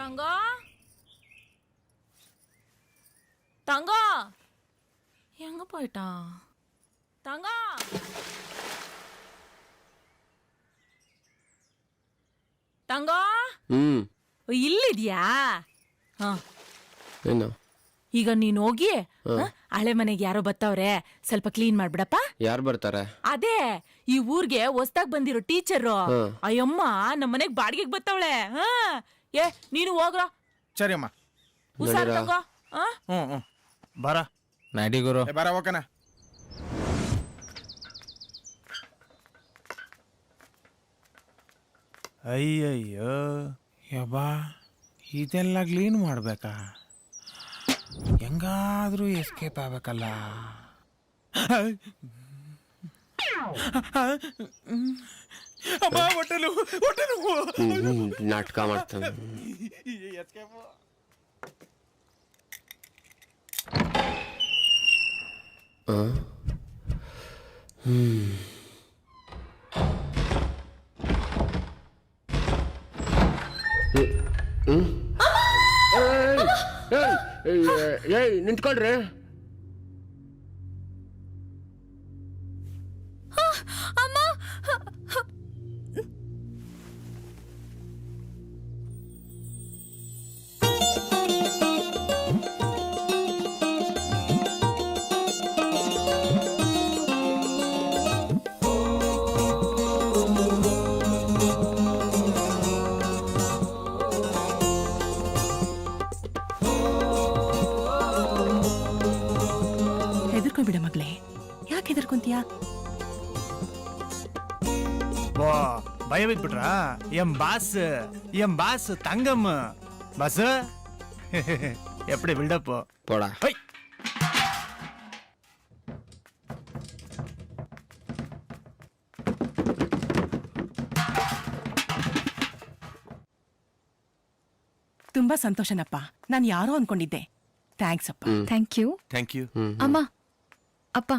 தங்க தங்க எங்க போயிட்டான் தங்க தங்க ಇಲ್ಲಿದ್ಯಾ ಏನು ಈಗ ನೀನ್ ಹೋಗಿ ಹಳೆ ಮನೆಗೆ ಯಾರೋ ಬತ್ತವ್ರೆ ಸ್ವಲ್ಪ ಕ್ಲೀನ್ ಮಾಡ್ಬಿಡಪ್ಪ. ಯಾರು ಬರ್ತಾರೆ? ಅದೇ ಈ ಊರ್ಗೆ ಹೊಸ್ದಾಗ್ ಬಂದಿರೋ ಟೀಚರು. ಅಯ್ಯಮ್ಮ ನಮ್ಮ ಮನೆಗ್ ಬಾಡಿಗೆಗೆ ಬತ್ತವಳೆ. ಏ ನೀನು ಹೋಗ್ರ. ಸರಿ ಅಮ್ಮ. ಹುಷಾರ್ ತಗೋ. ಬರ ನಡಿ ಗುರು. ಬರ ಹೋಗಣ. ಅಯ್ಯಯ್ಯೋ ಯಬ್ಬಾ, ಇದೆಲ್ಲ ಕ್ಲೀನ್ ಮಾಡ್ಬೇಕಾ? ಹೆಂಗಾದ್ರೂ ಎಸ್ಕೇಪ್ ಆಗ್ಬೇಕಲ್ಲ. ನಾಟಕ ಮಾಡ್ತಾನೆ. ನಿಂತ್ಕೊಳ್ರಿ. ಬಿಡ ಮಗಳೇ, ಯಾಕೆ ಹೆದರ್ಕೊಂತೀಯ? ಭಯ ಬಿಟ್ಬಿಟ್ರ? ಎಂ ಬಾಸ್ ತಂಗಮ್ಮ ಬಸ್ ಎಪ್ಪಡಿ ಬಿಲ್ಡಪ್ ಪೋಡ. ತುಂಬಾ ಸಂತೋಷನಪ್ಪ. ನಾನು ಯಾರೋ ಅನ್ಕೊಂಡಿದ್ದೆ. ಥ್ಯಾಂಕ್ಸ್ ಅಪ್ಪ. Thank you. ಥ್ಯಾಂಕ್ ಯು ಅಮ್ಮ ಅಪ್ಪ